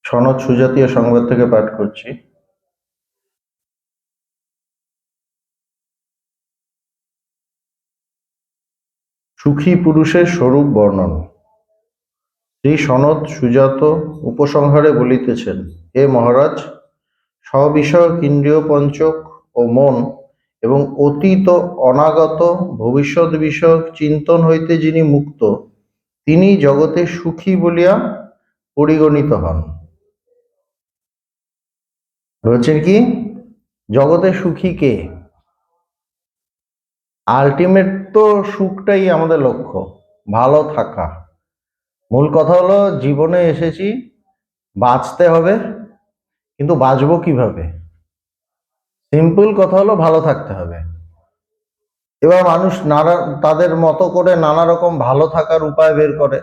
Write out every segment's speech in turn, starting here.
সনদ সুজাতীয় সংবাদ থেকে পাঠ করছি। সুখী পুরুষের স্বরূপ বর্ণন। শ্রী সনদ সুজাত উপসংহারে বলিতেছেন, হে মহারাজ, স্ববিষয়ক ইন্দ্রিয় পঞ্চক ও মন এবং অতীত অনাগত ভবিষ্যৎ বিষয়ক চিন্তন হইতে যিনি মুক্ত, তিনি জগতে সুখী বলিয়া পরিগণিত হন। বলছেন কি, জগতে সুখী কে? আলটিমেট তো সুখটাই আমাদের লক্ষ্য, ভালো থাকা। মূল কথা হলো জীবনে এসেছি, বাঁচতে হবে, কিন্তু বাঁচবো কিভাবে? সিম্পল কথা হলো ভালো থাকতে হবে। এবার মানুষ তাদের মতো করে নানা রকম ভালো থাকার উপায় বের করে।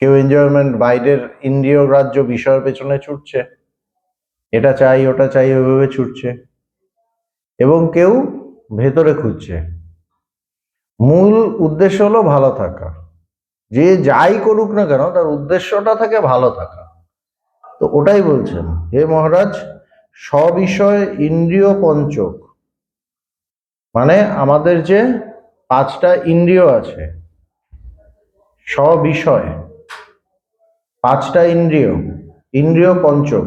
কেউ এনজয়মেন্ট, বাইরের ইন্দ্রিয় গ্রাহ্য বিষয়ের পেছনে ছুটছে, এটা চাই ওটা চাই ওইভাবে ছুটছে, এবং কেউ ভেতরে খুঁজছে। মূল উদ্দেশ্য হলো ভালো থাকা। যে যাই করুক না কেন তার উদ্দেশ্যটা থাকে ভালো থাকা। তো ওটাই বলছেন, হে মহারাজ, সবিষয় ইন্দ্রিয় পঞ্চক, মানে আমাদের যে পাঁচটা ইন্দ্রিয় আছে, সবিষয় পাঁচটা ইন্দ্রিয়, ইন্দ্রিয় পঞ্চক,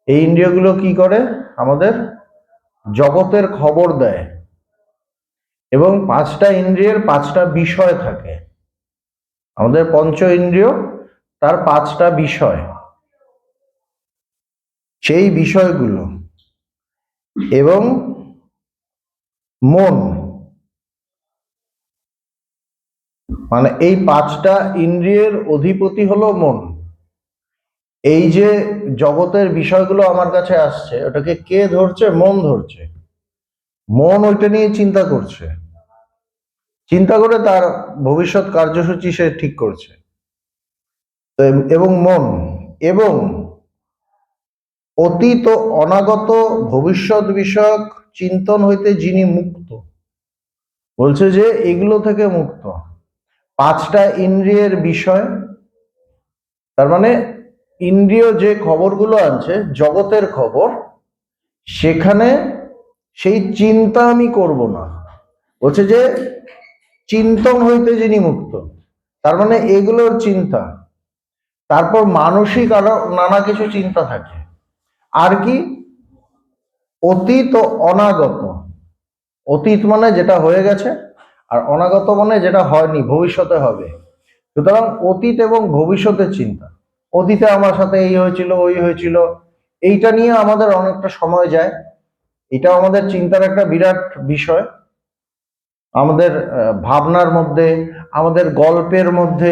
এই ইন্দ্রিয়গুলো কি করে? আমাদের জগতের খবর দেয়, এবং পাঁচটা ইন্দ্রিয়ের পাঁচটা বিষয় থাকে। আমাদের পঞ্চ ইন্দ্রিয়, তার পাঁচটা বিষয়, সেই বিষয়গুলো, এবং মন, মানে এই পাঁচটা ইন্দ্রিয়ের অধিপতি হলো মন। এই যে জগতের বিষয়গুলো আমার কাছে আসছে, ওটাকে কে ধরছে? মন ধরছে। মন ওইটা নিয়ে চিন্তা করছে, চিন্তা করে তার ভবিষ্যৎ কার্যসূচি সে ঠিক করছে। এবং মন এবং অতীত অনাগত ভবিষ্যৎ বিষয়ক চিন্তন হইতে যিনি মুক্ত, বলছে যে এগুলো থেকে মুক্ত। পাঁচটা ইন্দ্রিয়ের বিষয়, তার মানে ইন্দ্রিয় যে খবরগুলো আনছে, জগতের খবর, সেখানে সেই চিন্তা আমি করব না। বলছে যে চিন্তন হইতে যিনি মুক্ত, তার মানে এগুলোর চিন্তা। তারপর মানসিক আরো নানা কিছু চিন্তা থাকে। আর কি? অতীত ও অনাগত। অতীত মানে যেটা হয়ে গেছে, আর অনাগত মানে যেটা হয়নি, ভবিষ্যতে হবে। সুতরাং অতীত এবং ভবিষ্যতের চিন্তা। অতীতে আমার সাথে এই হয়েছিল, ওই হয়েছিল, এইটা নিয়ে আমাদের অনেকটা সময় যায়। এটা আমাদের চিন্তার একটা বিরাট বিষয়। আমাদের ভাবনার মধ্যে, আমাদের গল্পের মধ্যে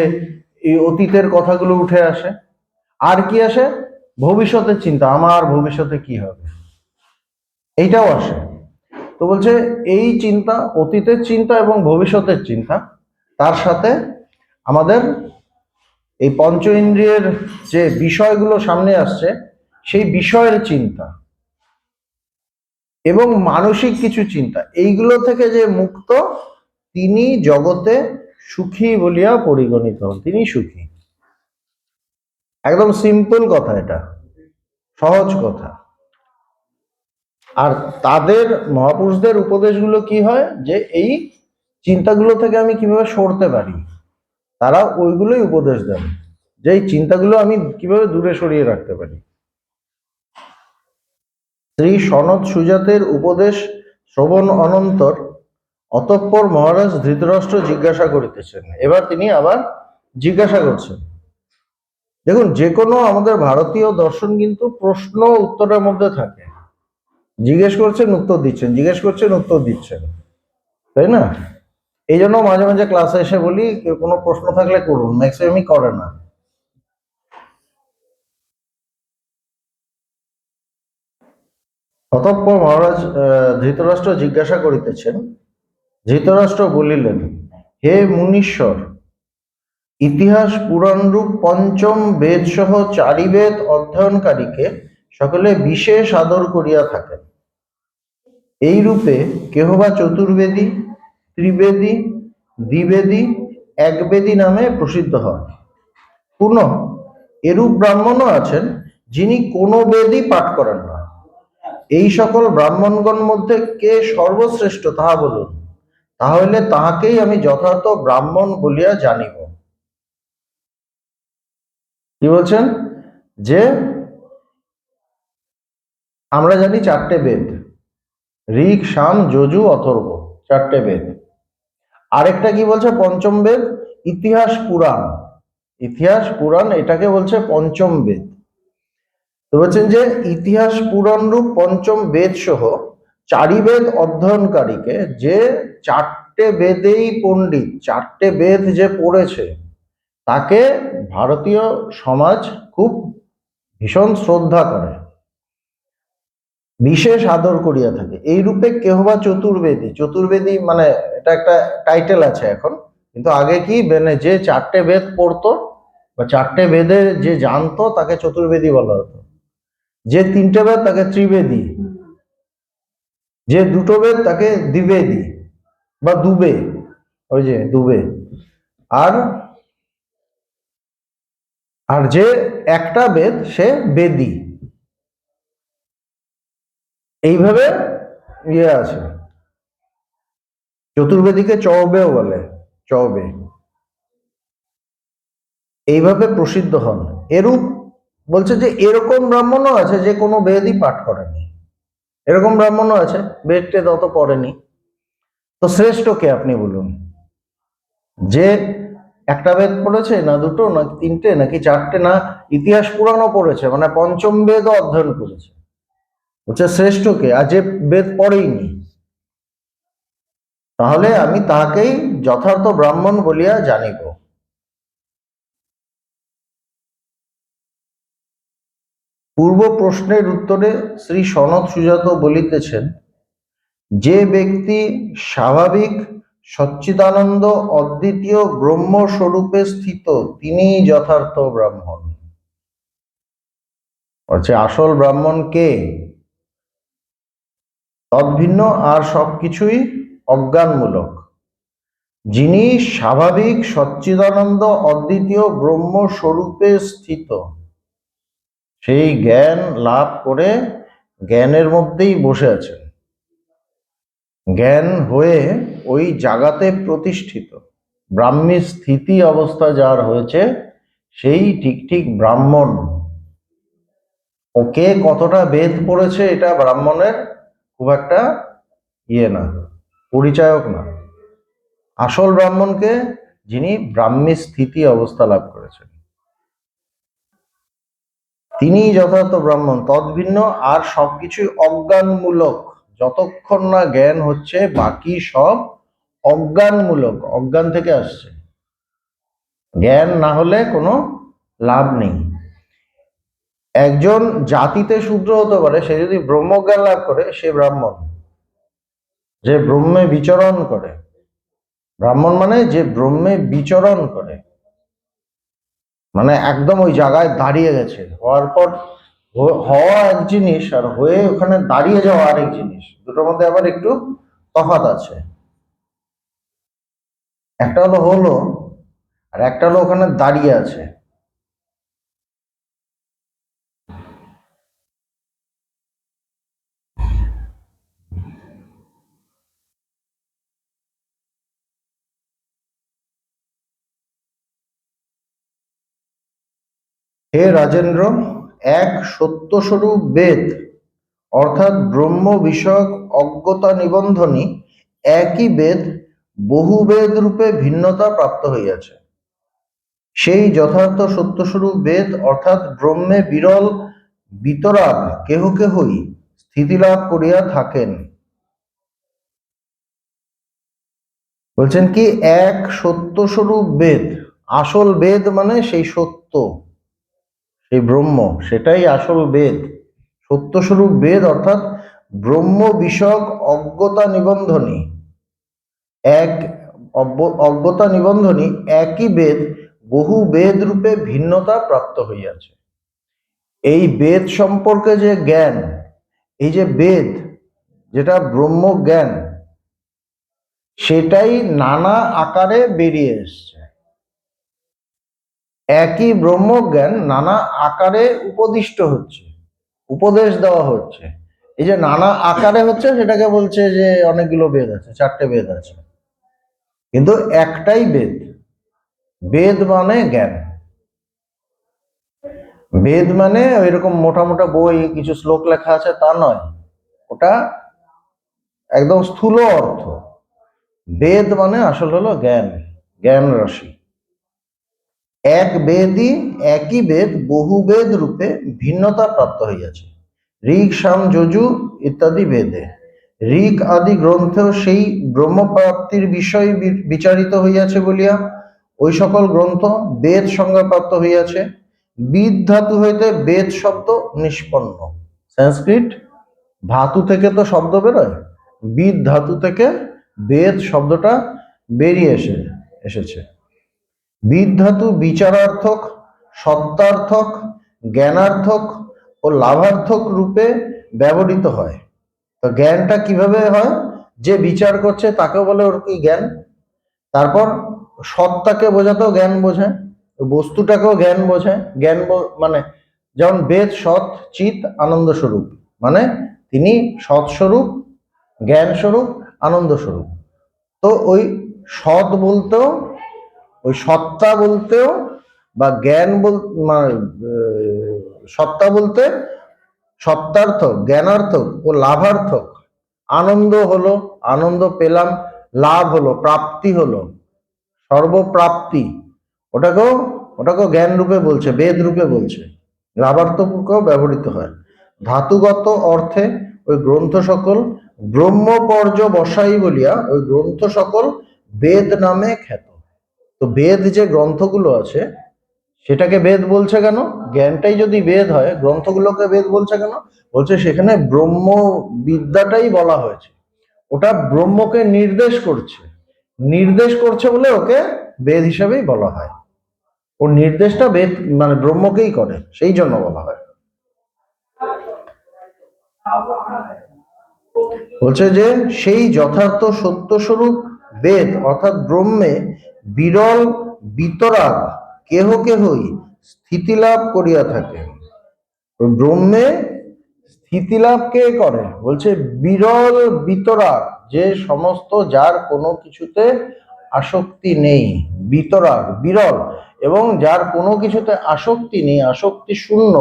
এই অতীতের কথাগুলো উঠে আসে। আর কি আসে? ভবিষ্যতের চিন্তা, আমার ভবিষ্যতে কি হবে, এইটাও আসে। তো বলছে এই চিন্তা, অতীতের চিন্তা এবং ভবিষ্যতের চিন্তা, তার সাথে আমাদের এই পঞ্চ ইন্দ্রিয়ের যে বিষয়গুলো সামনে আসছে, সেই বিষয়ের চিন্তা এবং মানসিক কিছু চিন্তা, এইগুলো থেকে যে মুক্ত, তিনি জগতে সুখী বলিয়া পরিগণিত হন। তিনি সুখী। একদম সিম্পল কথা, এটা সহজ কথা। আর তাদের, মহাপুরুষদের উপদেশগুলো কি হয়? যে এই চিন্তাগুলো থেকে আমি কিভাবে সরতে পারি, তারা ওইগুলোই উপদেশ দেন, যে এই চিন্তাগুলো আমি কিভাবে দূরে সরিয়ে রাখতে পারি। শ্রী সনদ সুজাতের উপদেশ শ্রবণ অনন্তর অতঃপর মহারাজ ধৃতরাষ্ট্র জিজ্ঞাসা করিতেছেন। এবার তিনি আবার জিজ্ঞাসা করছেন। দেখুন, যে কোনো আমাদের ভারতীয় দর্শন কিন্তু প্রশ্ন উত্তরের মধ্যে থাকে। জিজ্ঞেস করছেন, উত্তর দিচ্ছেন, জিজ্ঞেস করছেন, উত্তর দিচ্ছেন, তাই না? এই জন্য মাঝে মাঝে ক্লাসে এসে বলি, কেউ কোনো প্রশ্ন থাকলে করুন, ম্যাক্সিমামই করে না। অতঃপর মহারাজ ধৃতরাষ্ট্র জিজ্ঞাসা করিতেছেন। ধৃতরাষ্ট্র বলিলেন, হে মুনীশ্বর, ইতিহাস পুরাণরূপ পঞ্চম বেদ সহ চারি বেদ অধ্যয়নকারীকে সকলে বিশেষ আদর করিয়া থাকেন। এই রূপে কেহ বা চতুর্বেদী, ত্রিবেদী, দ্বিবেদী, একবেদী নামে প্রসিদ্ধ হয়। পুনঃ এরূপ ব্রাহ্মণও আছেন যিনি কোনো বেদই পাঠ করেন না। এই সকল ব্রাহ্মণগণ মধ্যে কে সর্বশ্রেষ্ঠ তাহা বলুন, তাহলে তাহাকেই আমি যথার্থ ব্রাহ্মণ বলিয়া জানিব। কি বলছেন? যে আমরা জানি চারটে বেদ, ঋক, সাম, যজু, অথর্ব, চারটে বেদ। আরেকটা কি বলছে? পঞ্চম বেদ, ইতিহাস পুরাণ। ইতিহাস পুরাণ এটাকে বলছে পঞ্চম বেদ। তো বলছেন যে ইতিহাস পুরাণ রূপ পঞ্চম বেদ সহ চারি বেদ অধ্যয়নকারীকে, যে চারটে বেদেই পণ্ডিত, চারটে বেদ যে পড়েছে, তাকে ভারতীয় সমাজ খুব ভীষণ শ্রদ্ধা করে, বিশেষ আদর করিয়া থাকে। এই রূপে কেহ বা চতুর্বেদী, চতুর্বেদী মানে এটা একটা টাইটেল আছে এখন, কিন্তু আগে কি মানে যে চারটে বেদ পড়তো বা চারটে বেদে যে জানতো তাকে চতুর্বেদী বলা হতো। যে তিনটে বেদ তাকে ত্রিবেদী, যে দুটো বেদ তাকে দ্বিবেদী বা দুবে, ওই যে দুবে, আর আর যে একটা বেদ সে বেদী। এইভাবে ইয়ে আছে। চতুর্বেদীকে চৌবেও বলে, চৌবে। এইভাবে প্রসিদ্ধ হন। এরূপ বলছে যে এরকম ব্রাহ্মণও আছে যে কোনো বেদই পাঠ করেনি, এরকম ব্রাহ্মণও আছে বেদ টেদ অত পড়েনি। তো শ্রেষ্ঠ কে আপনি বলুন? যে একটা বেদ পড়েছে, না দুটো, না তিনটে, নাকি চারটে, না ইতিহাস পুরাণও পড়েছে, মানে পঞ্চম বেদও অধ্যয়ন করেছে, বলছে শ্রেষ্ঠ কে? আর যে বেদ পড়েইনি, তাহলে আমি তাহাকেই যথার্থ ব্রাহ্মণ বলিয়া জানিব। পূর্ব প্রশ্নের উত্তরে শ্রী সনত সুজাত বলিতেছেন, যে ব্যক্তি স্বাভাবিক সচ্চিদানন্দ অদ্বিতীয় ব্রহ্মস্বরূপে স্থিত, তিনিই যথার্থ ব্রাহ্মণ। বলছে আসল ব্রাহ্মণ কে? তদ্ভিন্ন আর সবকিছুই অজ্ঞানমূলক। যিনি স্বাভাবিক সচ্চিদানন্দ অদ্বিতীয় ব্রহ্মস্বরূপে স্থিত, সেই জ্ঞান লাভ করে জ্ঞানের মধ্যেই বসে আছেন, জ্ঞান হয়ে ওই জাগাতে প্রতিষ্ঠিত, ব্রাহ্মী স্থিতি অবস্থা যার হয়েছে, সেই ঠিক ঠিক ব্রাহ্মণ। ওকে কতটা বেদ পড়েছে এটা ব্রাহ্মণের খুব একটা ইয়ে না, পরিচায়ক না। আসল ব্রাহ্মণকে যিনি ব্রাহ্মী স্থিতি অবস্থা লাভ করেছেন, তিনি যথার্থ ব্রাহ্মণ। তদ্ভিন্ন আর সবকিছুই অজ্ঞানমূলক। যতক্ষণ না জ্ঞান হচ্ছে বাকি সব অজ্ঞানমূলক, অজ্ঞান থেকে আসছে। জ্ঞান না হলে কোনো লাভ নেই। একজন জাতিতে শূদ্র হতে পারে, সে যদি ব্রহ্মজ্ঞান লাভ করে সে ব্রাহ্মণ, যে ব্রহ্মে বিচরণ করে। ব্রাহ্মণ মানে যে ব্রহ্মে বিচরণ করে, মানে একদম ওই জায়গায় দাঁড়িয়ে গেছে। হওয়ার পর হওয়া এক জিনিস, আর হয়ে ওখানে দাঁড়িয়ে যাওয়া আরেক জিনিস, দুটোর মধ্যে আবার একটু তফাৎ আছে। একটা হলো হলো, আর একটা হলো ওখানে দাঁড়িয়ে আছে। হে রাজেন্দ্র, এক সত্যস্বরূপ বেদ অর্থাৎ ব্রহ্ম বিষয়ক অজ্ঞতা নিবন্ধনী একই বেদ বহু বেদ রূপে ভিন্নতা প্রাপ্ত হইয়াছে। সেই যথার্থ সত্যস্বরূপ বেদ অর্থাৎ ব্রহ্মে বিরল বিতরাগ কেহ কেহই স্থিতিলাভ করিয়া থাকেন। বলছেন কি এক সত্যস্বরূপ বেদ, আসল বেদ মানে সেই সত্য, সেই ব্রহ্ম, সেটাই আসল বেদ। সত্যস্বরূপ বেদ অর্থাৎ ব্রহ্ম বিষয়ক অজ্ঞতা নিবন্ধনী, এক অজ্ঞতা নিবন্ধনী একই বেদ বহু বেদ রূপে ভিন্নতা প্রাপ্ত হইয়াছে। এই বেদ সম্পর্কে যে জ্ঞান, এই যে বেদ যেটা ব্রহ্ম জ্ঞান, সেটাই নানা আকারে বেরিয়ে এসছে। একই ব্রহ্মজ্ঞান নানা আকারে উপদিষ্ট হচ্ছে, উপদেশ দেওয়া হচ্ছে। এই যে নানা আকারে হচ্ছে সেটাকে বলছে যে অনেকগুলো বেদ আছে, 4টে বেদ আছে, কিন্তু একটাই বেদ। বেদ মানে জ্ঞান। বেদ মানে ওইরকম মোটা মোটা বই কিছু শ্লোক লেখা আছে তা নয়, ওটা একদম স্থূল অর্থ। বেদ মানে আসল হলো জ্ঞান, জ্ঞান রাশি। এক বেদই, একই বেদ বহু বেদ রূপে ভিন্নতা প্রাপ্ত হইয়াছে। ঋক সাম যজু ইত্যাদি বেদে, ঋক আদি গ্রন্থেও সেই ব্রহ্মপ্রাপ্তির বিষয় বিচারিত হইয়াছে বলিয়া ওই সকল গ্রন্থ বেদ সংজ্ঞাপ্রাপ্ত হইয়াছে। বিদ ধাতু হইতে বেদ শব্দ নিষ্পন্ন। সংস্কৃত ধাতু থেকে তো শব্দ বেরোয়, বিদ ধাতু থেকে বেদ শব্দটা বেরিয়ে এসেছে। বিদ ধাতু বিচারার্থক, সত্যার্থক, জ্ঞানার্থক ও লাভার্থক রূপে ব্যবহৃত হয়। তো জ্ঞানটা কিভাবে হয়? যে বিচার করছে তাকে বলে ওর কি জ্ঞান। তারপর সত্তাকে বোঝাতেও জ্ঞান বোঝায়, বস্তুটাকেও জ্ঞান বোঝায়। জ্ঞান মানে যেমন বেদ সৎ চিত আনন্দ স্বরূপ, মানে তিনি সৎ স্বরূপ, জ্ঞান স্বরূপ, আনন্দ স্বরূপ। তো ওই সৎ বলতেও, ওই সত্তা বলতেও বা জ্ঞান মানে সত্তা বলতে সত্যার্থক, জ্ঞানার্থক ও লাভার্থক। আনন্দ হলো, আনন্দ পেলাম, লাভ হলো, প্রাপ্তি হলো, সর্বপ্রাপ্তি, ওটাকেও ওটাকেও জ্ঞান রূপে বলছে, বেদ রূপে বলছে। লাভার্থকও ব্যবহৃত হয়। ধাতুগত অর্থে ওই গ্রন্থ সকল ব্রহ্মপর্য বসাই বলিয়া ওই গ্রন্থ সকল বেদ নামে খ্যাত। তো বেদ যে গ্রন্থগুলো আছে সেটাকে বেদ বলছে কেন? জ্ঞানটাই যদি বেদ হয়, গ্রন্থগুলোকে বেদ বলছে কেন? বলছে সেখানে ব্রহ্ম বিদ্যাটাই বলা হয়েছে, ওটা ব্রহ্মকে নির্দেশ করছে, নির্দেশ করছে বলে ওকে বেদ হিসাবেই বলা হয়। ও নির্দেশটা বেদ মানে ব্রহ্মকেই করে, সেই জন্য বলা হয়। বলছে যে সেই যথার্থ সত্যস্বরূপ বেদ অর্থাৎ ব্রহ্মে বিরল বিতরাগ কেহ কেহই স্থিতিলাভ করিয়া থাকে। ব্রহ্মে স্থিতিলাভ কে করে? বলছে বিরল বিতরাগ, যে সমস্ত যার কোনো কিছুতে আসক্তি নেই, বিতরাগ বিরল, এবং যার কোনো কিছুতে আসক্তি নেই, আসক্তি শূন্য,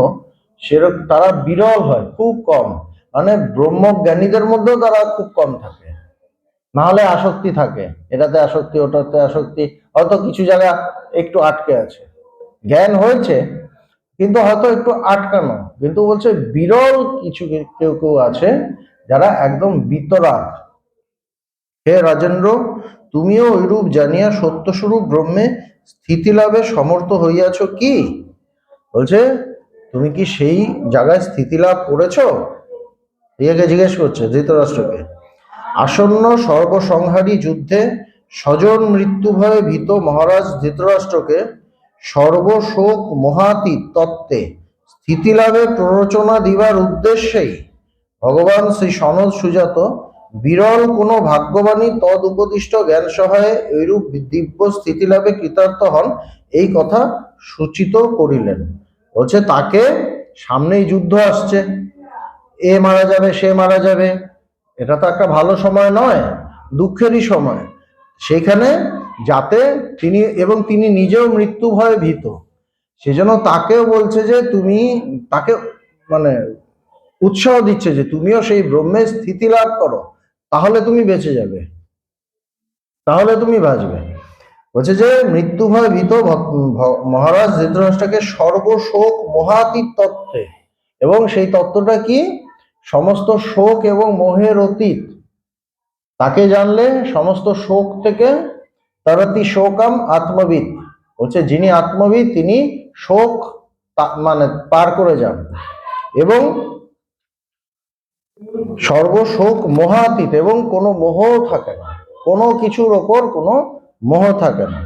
সেরকম তারা বিরল হয়, খুব কম। মানে ব্রহ্মজ্ঞানীদের মধ্যেও তারা খুব কম থাকে। নাহলে আসক্তি থাকে, এটাতে আসক্তি, ওটাতে আসক্তি, হয়তো কিছু জায়গা একটু আটকে আছে, জ্ঞান হয়েছে কিন্তু হয়তো একটু আটকানো। কিন্তু বলছে বিরল কিছু কেউ কেউ আছে যারা একদম বিতরাগ। হে রাজেন্দ্র, তুমিও ঐরূপ জানিয়া সত্যস্বরূপ ব্রহ্মে স্থিতি লাভে সমর্থ হইয়াছ কি? বলছে তুমি কি সেই জায়গায় স্থিতি লাভ করেছ? ইয়াকে জিজ্ঞেস করছে ধৃতরাষ্ট্রকে। আসন্ন সর্বসংহারী যুদ্ধে স্বজন মৃত্যু ভয়ে ভীত মহারাজ ধৃতরাষ্ট্রকে সর্বশোক মহাতীত তত্ত্বে স্থিতিলাভে প্ররোচনা দিবার উদ্দেশ্যেই ভগবান শ্রী সনদ সুজাত বিরল কোনো ভাগ্যবাণী তদ উপদিষ্ট জ্ঞান সহায়ে এইরূপ দিব্য স্থিতিলাভে কৃতার্থ হন, এই কথা সূচিত করিলেন। বলছে তাকে সামনেই যুদ্ধ আসছে, এ মারা যাবে, সে মারা যাবে, এটা তো একটা ভালো সময় নয়, দুঃখেরই সময়। সেখানে যাতে তিনি, এবং তিনি নিজেও মৃত্যু ভয়ে ভীত, সেজন্য তাকেও বলছে যে তুমি তাকে মানে উৎসাহ দিচ্ছে যে তুমিও সেই ব্রহ্মের স্থিতি লাভ করো, তাহলে তুমি বেঁচে যাবে, তাহলে তুমি বাঁচবে। বলছে যে মৃত্যু ভয় ভীত মহারাজ ধৃতরাষ্ট্রকে সর্বশোক মহাতীত তত্ত্বে, এবং সেই তত্ত্বটা কি? সমস্ত শোক এবং মোহের অতীত। তাকে জানলে সমস্ত শোক থেকে তরতি শোকাম আত্মবিদ। বলছে যিনি আত্মবিদ তিনি শোক মানে পার করে যান, এবং সর্বশোক মোহাতীত, এবং কোনো মোহ থাকে না, কোনো কিছুর ওপর কোনো মোহ থাকে না।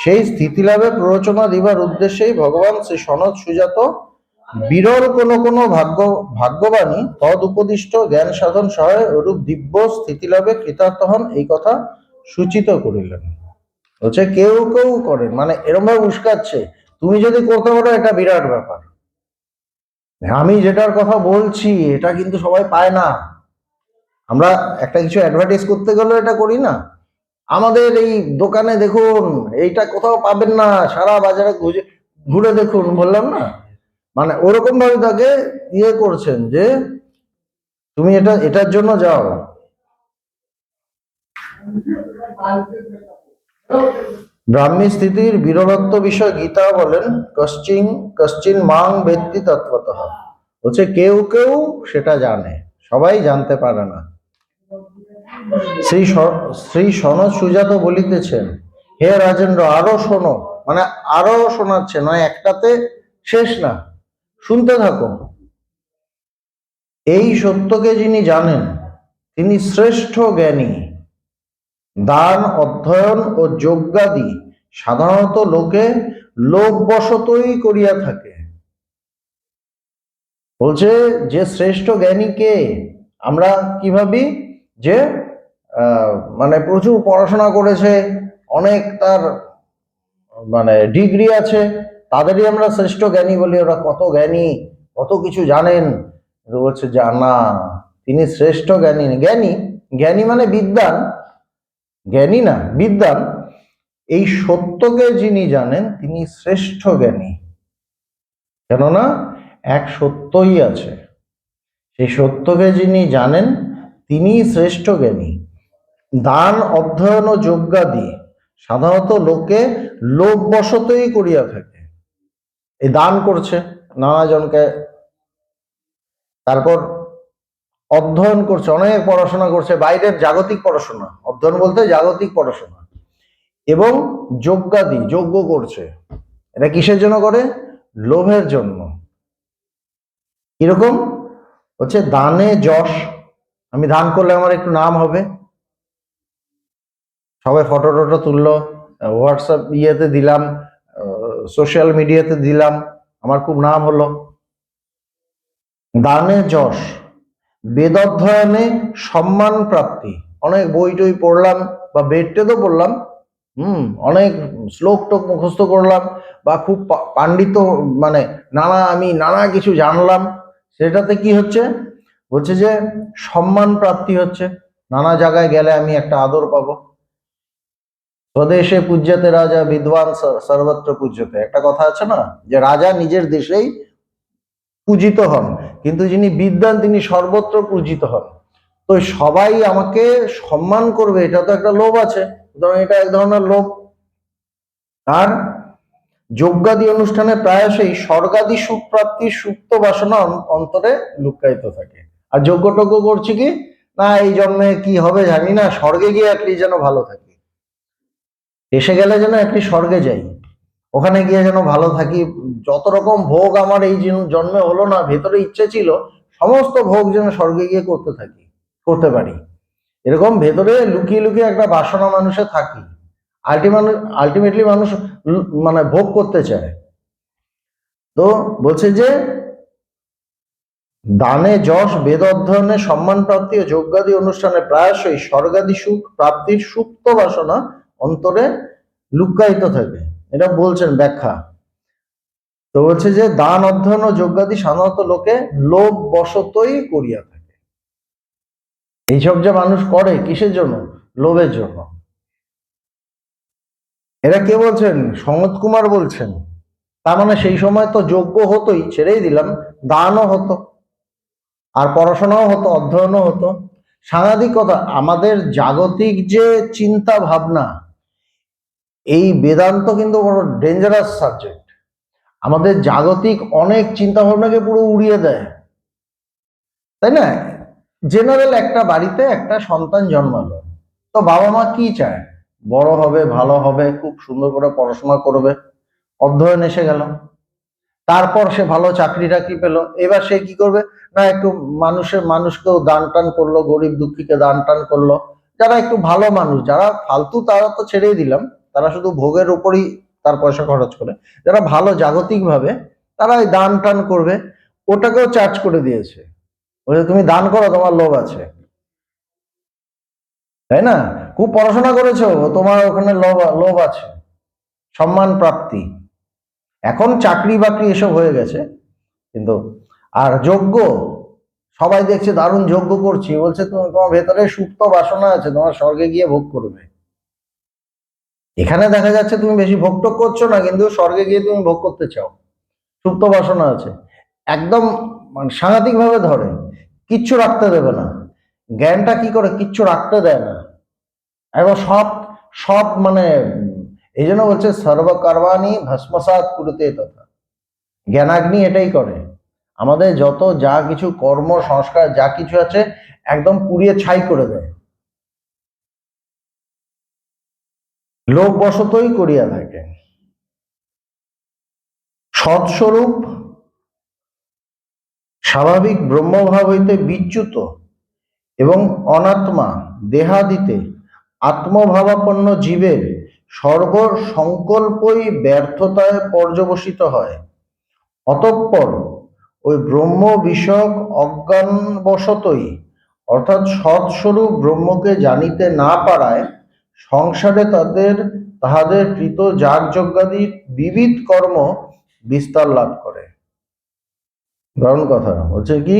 সেই স্থিতিলাভে প্ররোচনা দিবার উদ্দেশ্যেই ভগবান শ্রী সনদ সুজাত বিরল কোনো ভাগ্যবাণী তদ উপদিষ্ট জ্ঞান সাধন সহায় ওরূপ দিব্য স্থিতিলাভে কৃতার্থ হন, এই কথা সূচিত করিলেন। বলছে কেউ কেউ করেন, মানে এরম ভাবে উস্কাচ্ছে তুমি যদি করতে পারো এটা বিরাট ব্যাপার। আমি যেটার কথা বলছি এটা কিন্তু সবাই পায় না। আমরা একটা কিছু অ্যাডভার্টাইজ করতে গেলে এটা করি না। আমাদের এই দোকানে দেখুন, এইটা কোথাও পাবেন না, সারা বাজারে ঘুরে দেখুন, বললাম না, মানে ওরকম ভাবে তাকে ইয়ে করছেন যে তুমি এটার জন্য যাও। ব্রাহ্মী স্থিতির বিরলত্ব বিষয় গীতা বলেন, কশ্চিন কশ্চিন মাং বেত্তি তত্ত্বতঃ, বলছে কেউ কেউ সেটা জানে, সবাই জানতে পারে না। শ্রী সনৎ সুজাত বলিতেছেন, হে রাজেন্দ্র আরো শোনো, মানে আরো শোনাচ্ছে, নয় একটাতে শেষ না, শুনতে থাকো। এই সত্যকে যিনি জানেন তিনি শ্রেষ্ঠ জ্ঞানী। দান অধ্যয়ন ও যজ্ঞাদি সাধারণত লোকে লোকবশতই করিয়া থাকে। বলছে যে শ্রেষ্ঠ জ্ঞানী কে? আমরা কি ভাবি যে মানে প্রচুর পড়াশোনা করেছে, অনেক তার মানে ডিগ্রি আছে, তাদেরই আমরা শ্রেষ্ঠ জ্ঞানী বলি। ওরা কত জ্ঞানী, কত কিছু জানেন। বলছে না, তিনি শ্রেষ্ঠ জ্ঞানী। জ্ঞানী জ্ঞানী মানে বিদ্বান, জ্ঞানী না বিদ্বান। এই সত্যকে যিনি জানেন তিনি শ্রেষ্ঠ জ্ঞানী, কেননা এক সত্যই আছে। সেই সত্যকে যিনি জানেন তিনি শ্রেষ্ঠ জ্ঞানী। দান অধ্যয়ন ও যজ্ঞাদি সাধারণত লোকে লোকবশতই করিয়া থাকে। এই দান করছে নানা জনকে, তারপর অধ্যয়ন করছে, অনেক পড়াশোনা করছে, বাইরের জাগতিক পড়াশোনা, অধ্যয়ন বলতে জাগতিক পড়াশোনা, এবং যজ্ঞাদি যজ্ঞ করছে। এটা কিসের জন্য করে? লোভের জন্য। কিরকম? হচ্ছে দানে যশ, আমি দান করলে আমার একটু নাম হবে, সবাই ফটো টটো তুললো, হোয়াটসঅ্যাপ ইয়েতে দিলাম, সোশ্যাল মিডিয়াতে দিলাম, আমার খুব নাম হলো। দানে যশ, বেদঅধ্যয়নে সম্মান প্রাপ্তি, অনেক বই টই পড়লাম বা বেদটে তো পড়লাম, অনেক শ্লোক টোক মুখস্থ করলাম, বা খুব পাণ্ডিত্য, মানে আমি নানা কিছু জানলাম, সেটাতে কি হচ্ছে? বলছে যে সম্মান প্রাপ্তি হচ্ছে, নানা জায়গায় গেলে আমি একটা আদর পাবো। স্বদেশে পূজ্যতে রাজা বিদ্বান সর্বত্র পূজ্যতে, একটা কথা আছে না, যে রাজা নিজের দেশেই পূজিত হন, কিন্তু যিনি বিদ্বান তিনি সর্বত্র পূজিত হন। তো সবাই আমাকে সম্মান করবে, এটা তো একটা লোভ আছে, সুতরাং এটা এক ধরনের লোভ। আর যজ্ঞাদি অনুষ্ঠানে প্রায়শই স্বর্গাদি সুখ প্রাপ্তির সুপ্ত বাসনা অন্তরে লুকায়িত থাকে। আর যজ্ঞ টজ্ঞ করছি কি না, এই জন্মে কি হবে জানি না, স্বর্গে গিয়ে অ্যাটলিস্ট যেন ভালো থাকি, এসে গেলে যেন অ্যাটলিস্ট স্বর্গে যাই, ওখানে গিয়ে যেন ভালো থাকি, যত রকম ভোগ আমার এই জন্মে হলো না, ভেতরে ইচ্ছে ছিল সমস্ত ভোগ যেন স্বর্গে গিয়ে করতে পারি, এরকম ভেতরে লুকিয়ে লুকিয়ে একটা বাসনা মানুষের থাকি। আলটিমেটলি মানুষ মানে ভোগ করতে চায়। তো বলছে যে দানে যশ, বেদ অধ্যয়নে সম্মান প্রাপ্তি ও যজ্ঞাদি অনুষ্ঠানে প্রায়শই স্বর্গাদি সুখ প্রাপ্তির সুপ্ত বাসনা অন্তরে লুকায়িত থাকে। এটা বলছেন ব্যাখ্যা। তো বলছে যে দান অধ্যয়ন ও যজ্ঞাদি সাধারণত লোকে লোভ বশতই করিয়া থাকে। এইসব যে মানুষ করে কিসের জন্য? লোভের জন্য। এরা কে বলছেন? সনৎ কুমার বলছেন। তার মানে সেই সময় তো যজ্ঞ হতোই, ছেড়েই দিলাম, দানও হতো, আর পড়াশোনাও হতো, অধ্যয়নও হতো। সাংঘাতিকতা, আমাদের জাগতিক যে চিন্তা ভাবনা, এই বেদান্ত কিন্তু বড় ডেঞ্জারাস সাবজেক্ট। আমাদের জাগতিক অনেক চিন্তা ভাবনাকে পুরো উড়িয়ে দেয়, তাই না? জেনারেল একটা বাড়িতে একটা সন্তান জন্মালো, তো বাবা মা কি চায়? বড় হবে, ভালো হবে, খুব সুন্দর করে পড়াশোনা করবে, অধ্যয়ন এসে গেল, তারপর সে ভালো চাকরি টাকরি পেলো, এবার সে কি করবে না, একটু মানুষকেও দান টান করলো, গরিব দুঃখীকে দান টান করলো, যারা একটু ভালো মানুষ, যারা ফালতু তারা তো ছেড়েই দিলাম, তারা শুধু ভোগের উপরই তার পয়সা খরচ করে, যারা ভালো জাগতিক ভাবে তারা ওই দান টান করবে, ওটাকেও চার্জ করে দিয়েছে, বলছে তুমি দান করো, তোমার লোভ আছে, তাই না? খুব পড়াশোনা করেছো, তোমার ওখানে লোভ আছে, সম্মান প্রাপ্তি। এখন চাকরি বাকরি এসব হয়ে গেছে, কিন্তু আর যজ্ঞ, সবাই দেখছে দারুণ যজ্ঞ করছি, বলছে তোমার ভেতরে সুপ্ত বাসনা আছে, তোমার স্বর্গে গিয়ে ভোগ করবে। এখানে দেখা যাচ্ছে তুমি বেশি ভোগ টোগ করছো না, কিন্তু স্বর্গে গিয়ে তুমি ভোগ করতে চাও, সুপ্ত বাসনা আছে। একদম মানে সাংঘাতিক ভাবে ধরে, কিচ্ছু রাখতে দেবে না। জ্ঞানটা কি করে, কিচ্ছু রাখতে দেয় না, একবার সব সব মানে এই জন্য বলছে সর্বকর্মাণি ভস্মসাৎ কুরুতে তথা। জ্ঞানাগ্নি এটাই করে, আমাদের যত যা কিছু কর্ম সংস্কার যা কিছু আছে একদম পুড়িয়ে ছাই করে দেয়, লোভ বশতই করিয়া থাকে। সৎস্বরূপ স্বাভাবিক ব্রহ্মভাব হইতে বিচ্যুত এবং অনাত্মা দেহাদিতে আত্মভাবাপন্ন জীবের সর্ব সংকল্পই ব্যর্থতায় পর্যবসিত হয়। অতঃপর ওই ব্রহ্ম বিষয়ক অজ্ঞানবশতই অর্থাৎ সৎস্বরূপ ব্রহ্মকে জানিতে না পারায় সংসারে তাহাদের কৃত যাগযজ্ঞাদি বিবিধ কর্ম বিস্তার লাভ করে। দারুণ কথা হচ্ছে কি,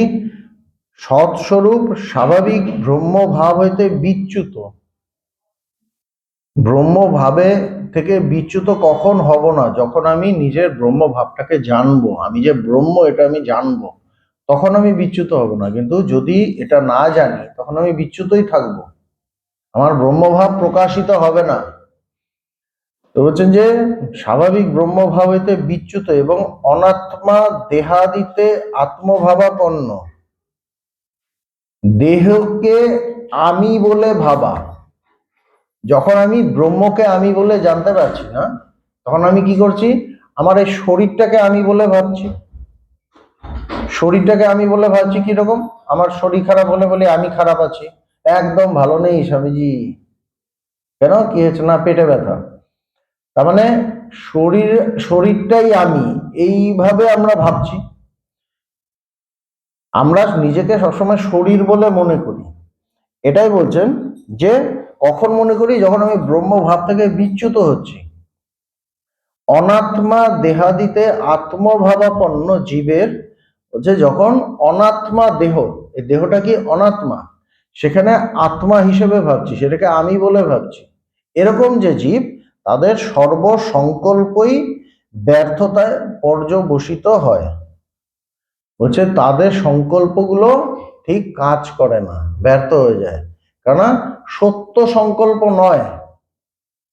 সৎস্বরূপ স্বাভাবিক ব্রহ্মভাব হইতে বিচ্যুত, ব্রহ্মভাবে থেকে বিচ্যুত কখন হব না, যখন আমি নিজের ব্রহ্মভাবটাকে জানবো, আমি যে ব্রহ্ম এটা আমি জানবো, তখন আমি বিচ্যুত হব না। কিন্তু যদি এটা না জানি তখন আমি বিচ্যুতই থাকবো, আমার ব্রহ্মভাব প্রকাশিত হবে না। তো বলছেন যে স্বাভাবিক ব্রহ্মভাব হইতে বিচ্যুত এবং অনাত্মা দেহাদিতে আত্মভাবাপন্ন, দেহকে আমি বলে ভাবা। যখন আমি ব্রহ্মকে আমি বলে জানতে পারছি না, তখন আমি কি করছি, আমার এই শরীরটাকে আমি বলে ভাবছি। শরীরটাকে আমি বলে ভাবছি কিরকম, আমার শরীর খারাপ হলে বলি আমি খারাপ আছি, একদম ভালো নেই স্বামীজি। কেন, কি হয়েছে, না পেটে ব্যথা। তার মানে শরীরটাই আমি, এইভাবে আমরা ভাবছি। আমরা নিজেকে সবসময় শরীর বলে মনে করি। এটাই বলছেন যে কখন মনে করি, যখন আমি ব্রহ্মভাব থেকে বিচ্যুত হচ্ছি। অনাত্মা দেহাদিতে আত্মভাবাপন্ন জীবের হচ্ছে যখন অনাত্মা দেহ, এই দেহটা কি অনাত্মা, সেখানে আত্মা হিসেবে ভাবছি, সেটাকে আমি বলে ভাবছি, এরকম যে জীব, তাদের সর্বসংকল্পই ব্যর্থতায় পর্যবসিত হয়। হচ্ছে তাদের সংকল্পগুলো ঠিক কাজ করে না, ব্যর্থ হয়ে যায়, কেননা সত্য সংকল্প নয়,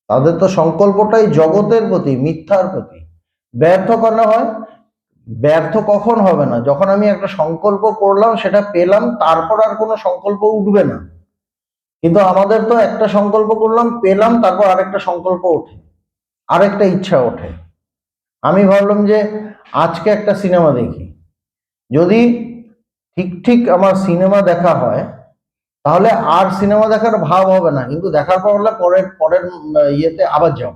তাদের তো সংকল্পটাই জগতের প্রতি, মিথ্যার প্রতি। ব্যর্থ কেন হয়, ব্যর্থ কখন হবে না, যখন আমি একটা সংকল্প করলাম, সেটা পেলাম, তারপর আর কোনো সংকল্প উঠবে না। কিন্তু আমাদের তো একটা সংকল্প করলাম, পেলাম, তারপর আরেকটা সংকল্প ওঠে, আরেকটা ইচ্ছা ওঠে। আমি ভাবলাম যে আজকে একটা সিনেমা দেখি, যদি ঠিক ঠিক আমার সিনেমা দেখা হয়, তাহলে আর সিনেমা দেখার ভাব হবে না, কিন্তু দেখার পর হলে পরের পরের ইয়েতে আবার যাব,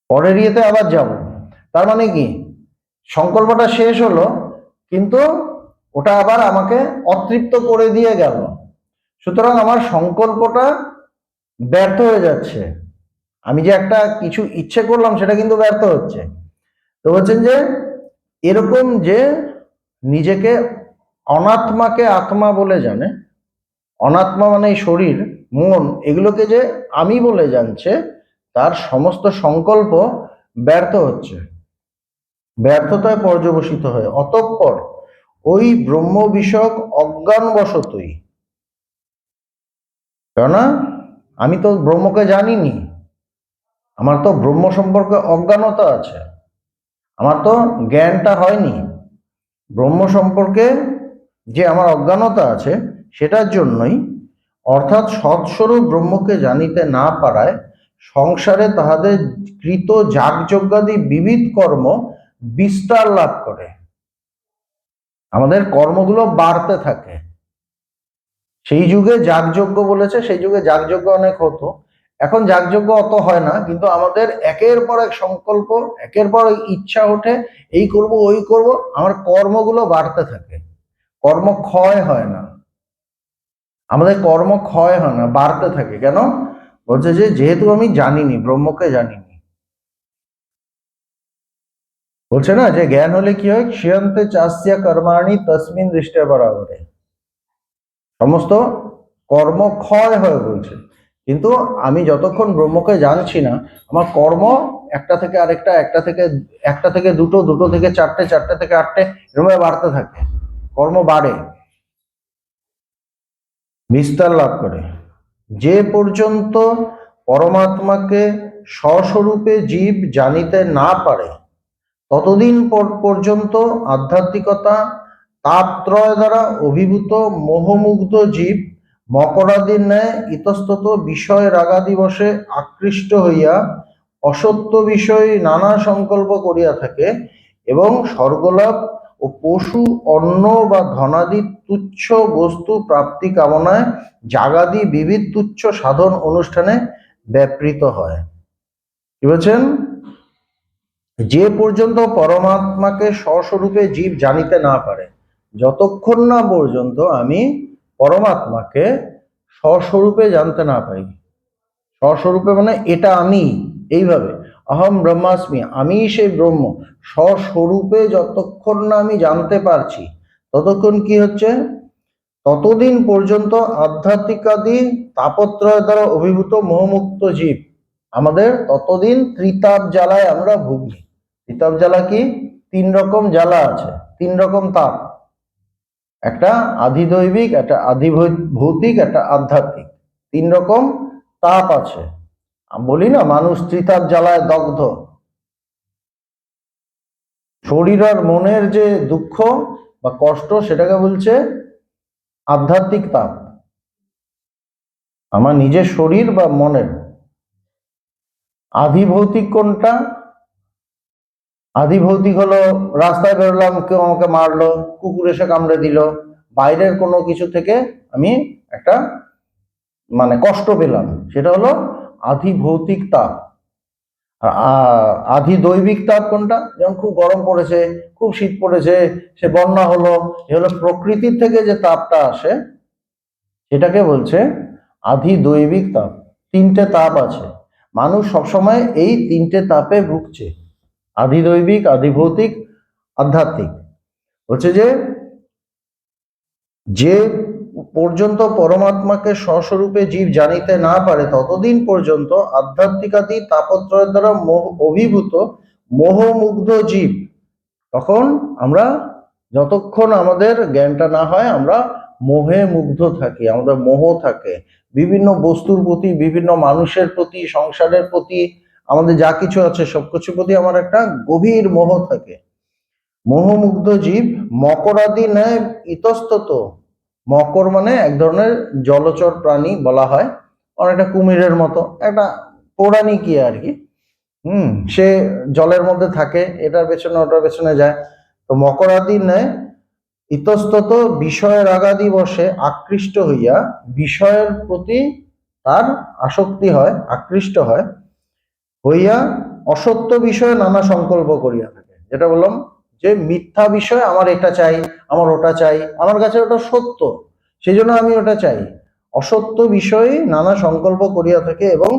পরের ইয়েতে আবার যাব। তার মানে কি, সংকল্পটা শেষ হলো, কিন্তু ওটা আবার আমাকে অতৃপ্ত করে দিয়ে গেল। সুতরাং আমার সংকল্পটা ব্যর্থ হয়ে যাচ্ছে, আমি যে একটা কিছু ইচ্ছে করলাম সেটা কিন্তু ব্যর্থ হচ্ছে। তো বলছেন যে এরকম যে নিজেকে অনাত্মাকে আত্মা বলে জানে, অনাত্মা মানে শরীর মন, এগুলোকে যে আমি বলে জানছে, তার সমস্ত সংকল্প ব্যর্থ হচ্ছে, ব্যর্থতায় পর্যবসিত হয়। অতঃপর ওই ব্রহ্ম বিষয়ক অজ্ঞানবশতই, কেননা আমি তো ব্রহ্মকে জানিনি, আমার তো ব্রহ্ম সম্পর্কে অজ্ঞানতা আছে, আমার তো জ্ঞানটা হয়নি। ব্রহ্ম সম্পর্কে যে আমার অজ্ঞানতা আছে, সেটার জন্যই, অর্থাৎ সৎস্বরূপ ব্রহ্মকে জানিতে না পারায় সংসারে তাহাদের কৃত যাগযজ্ঞাদি বিবিধ কর্ম বিস্তার লাভ করে, আমাদের কর্মগুলো বাড়তে থাকে। সেই যুগে যাগযজ্ঞ বলেছে, সেই যুগে যাগযজ্ঞ অনেক হতো, এখন যাগযজ্ঞ অত হয় না, কিন্তু আমাদের একের পর এক সংকল্প, একের পর এক ইচ্ছা ওঠে, এই করব ওই করব, আমার কর্মগুলো বাড়তে থাকে, কর্ম ক্ষয় হয় না, আমাদের কর্ম ক্ষয় হয় না, বাড়তে থাকে। কেন, বলছে যে যেহেতু আমি জানিনি, ব্রহ্মকে জানিনি। বলছে না যে জ্ঞান হলে কি হয়, ক্ষিয়ন্তে চাস্য কর্মাণি তসমিন দৃষ্টিয়া বরাবরে, সমস্ত কর্ম ক্ষয় হয় বলছে। কিন্তু আমি যতক্ষণ ব্রহ্মকে জানছি না, আমার কর্ম একটা থেকে আরেকটা, একটা থেকে দুটো, দুটো থেকে চারটে, চারটে থেকে আটটে, এরকম বাড়তে থাকে, কর্ম বাড়ে, বিস্তার লাভ করে। যে পর্যন্ত পরমাত্মাকে স্বস্বরূপে জীব জানিতে না পারে, ততদিন পর্যন্ত আধ্যাত্মিকতা তাপত্রয় দ্বারা অভিভূত মোহমুগ্ধ জীব মকরাদির ন্যায় ইতস্তত বিষয় রাগাদি বশে আকৃষ্ট হইয়া অসত্য বিষয় নানা সংকল্প করিয়া থাকে এবং স্বর্গলাভ ও পশু অন্ন বা ধনাদি তুচ্ছ বস্তু প্রাপ্তি কামনায় জাগাদি বিবিধ তুচ্ছ সাধন অনুষ্ঠানে ব্যাপৃত হয়। কি বলছেন? যে পর্যন্ত পরমাত্মাকে স্বস্বরূপে জীব জানিতে না পারে, যতক্ষণ না পর্যন্ত আমি পরমাত্মাকে স্বস্বরূপে জানতে না পারি, স্বস্বরূপে মানে এটা আমি, এইভাবে অহম ব্রহ্মাস্মি, আমি সেই ব্রহ্ম, স্বস্বরূপে যতক্ষণ না আমি জানতে পারছি, ততক্ষণ কি হচ্ছে, ততদিন পর্যন্ত আধ্যাত্মিকাদি তাপত্রয় দ্বারা অভিভূত মোহমুক্ত জীব আমাদের ততদিন ত্রিতাপ জ্বালায় আমরা ভুগি। ত্রিতাপ জ্বালা কি? তিন রকম জ্বালা আছে, তিন রকম তাপ, একটা আধিদৈবিক, একটা আধিভৌতিক, একটা আধ্যাত্মিক, তিন রকম তাপ আছে। আমি বলি না মানুষ ত্রিতাপ জ্বালায় দগ্ধ, শরীর আর মনের যে দুঃখ বা কষ্ট সেটাকে বলছে আধ্যাত্মিক তাপ, আমার নিজের শরীর বা মনের। আধিভৌতিক কোনটা? আধিভৌতিক হলো রাস্তায় বেরোলাম, কেউ আমাকে মারলো, কুকুর এসে কামড়ে দিল, বাইরের কোনো কিছু থেকে আমি একটা মানে কষ্ট পেলাম, সেটা হলো আধিভৌতিক তাপ। আধিদৈবিক তাপ কোনটা? যেমন খুব গরম পড়েছে, খুব শীত পড়েছে, সে বন্যা হলো, এ হলো প্রকৃতির থেকে যে তাপটা আসে, সেটাকে বলছে আধিদৈবিক তাপ। তিনটে তাপ আছে, মানুষ সবসময় এই তিনটে তাপে ভুগছে, আধিদৈবিক, আধিভৌতিক, আধ্যাত্মিক। হচ্ছে যে যে পর্যন্ত পরমাত্মাকে স্বস্বরূপে জীব জানিতে না পারে, ততদিন পর্যন্ত আধ্যাত্মিকাদি তাপত্রয়ের দ্বারা অভিভূত মোহমুগ্ধ জীব, তখন আমরা যতক্ষণ আমাদের জ্ঞানটা না হয় আমরা মোহে মুগ্ধ থাকি, আমাদের মোহ থাকে বিভিন্ন বস্তুর প্রতি, বিভিন্ন মানুষের প্রতি, সংসারের প্রতি, আমাদের যা কিছু আছে সবকিছুর প্রতি আমার একটা গভীর মোহ থাকে। মোহমুগ্ধ জীব মকরাদি ন্যায় ইতস্তত, মকর মানে এক ধরনের জলচর প্রাণী বলা হয়, অনেকটা কুমিরের মতো একটা পৌরাণিক আর কি। সে জলের মধ্যে থাকে, এটার পেছনে ওটার পেছনে যায়। তো মকরাদি ন্যায় ইতস্তত বিষয় রাগাদি বশে আকৃষ্ট হইয়া, বিষয়ের প্রতি তার আসক্তি হয়, আকৃষ্ট হয়, হইয়া অসত্য বিষয়ে নানা সংকল্প করিয়া থাকে। যেটা বললাম যে মিথ্যা বিষয়, আমার এটা চাই, আমার ওটা চাই, আমার কাছে ওটা সত্য, সেই জন্য আমি ওটা চাই। অসত্য বিষয়ে নানা সংকল্প করিয়া থাকে এবং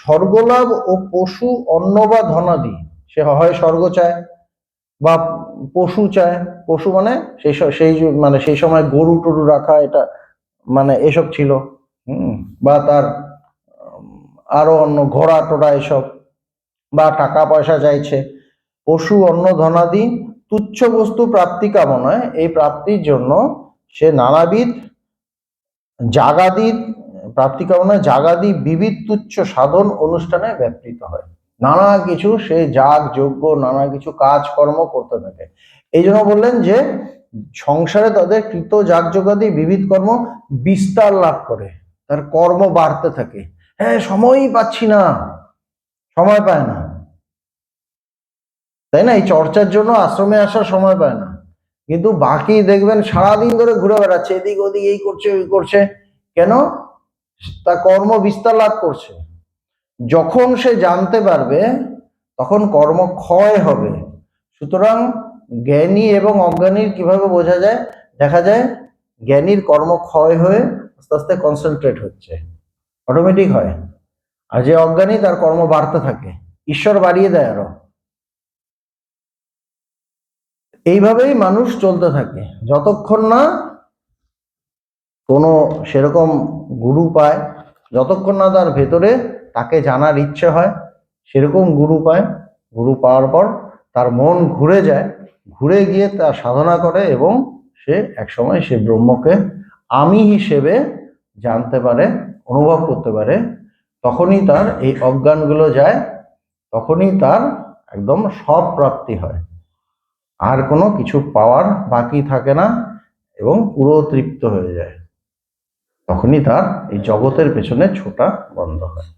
স্বর্গলাভ ও পশু অন্ন বা ধনাদি, সে হয় স্বর্গ চায় বা পশু চায়। পশু মানে সেই সময় গরু টরু রাখা, এটা মানে এসব ছিল। বা তার আরো অন্য ঘোড়া টোড়া এসব, বা টাকা পয়সা চাইছে। পশু অন্ন ধনাদি তুচ্ছ বস্তু প্রাপ্তি কামনায়, এই প্রাপ্তির জন্য সে নানাবিধ জাগাদি প্রাপ্তি কামনায় জাগাদি বিবিধ তুচ্ছ সাধন অনুষ্ঠানে ব্যাপৃত হয়। নানা কিছু সে যাগ যজ্ঞ, নানা কিছু কাজকর্ম করতে থাকে। এই জন্য বললেন যে সংসারে তাদের কৃত যাগযজ্ঞাদি বিবিধ কর্ম বিস্তার লাভ করে, তার কর্ম বাড়তে থাকে। হ্যাঁ, সময়ই পাচ্ছি না, সময় পায় না, তাই না? এই চর্চার জন্য আশ্রমে আসার সময় পায় না, কিন্তু বাকি দেখবেন সারাদিন ধরে ঘুরে বেড়াচ্ছে, এদিক ওদিক, এই করছে ওই করছে। কেন? তার কর্ম বিস্তার লাভ করছে। যখন সে জানতে পারবে তখন কর্ম ক্ষয় হবে। সুতরাং জ্ঞানী এবং অজ্ঞানীর কিভাবে বোঝা যায়? দেখা যায় জ্ঞানীর কর্ম ক্ষয় হয়ে আস্তে আস্তে কনসেন্ট্রেট হচ্ছে, অটোমেটিক হয়। আর যে অজ্ঞানী তার কর্ম বাড়তে থাকে, ঈশ্বর বাড়িয়ে দেয় আরো। এইভাবেই মানুষ চলতে থাকে যতক্ষণ না কোনো সেরকম গুরু পায়, যতক্ষণ না তার ভেতরে তাকে জানার ইচ্ছে হয়, সেরকম গুরু পায়। গুরু পাওয়ার পর তার মন ঘুরে যায়, ঘুরে গিয়ে তার সাধনা করে এবং সে একসময় সে ব্রহ্মকে আমি হিসেবে জানতে পারে, অনুভব করতে পারে। তখনই তার এই অজ্ঞানগুলো যায়, তখনই তার একদম সব প্রাপ্তি হয়, আর কোনো কিছু পাওয়ার বাকি থাকে না এবং পুরো তৃপ্ত হয়ে যায়। তখনই তার এই জগতের পেছনে ছোটা বন্ধ হয়।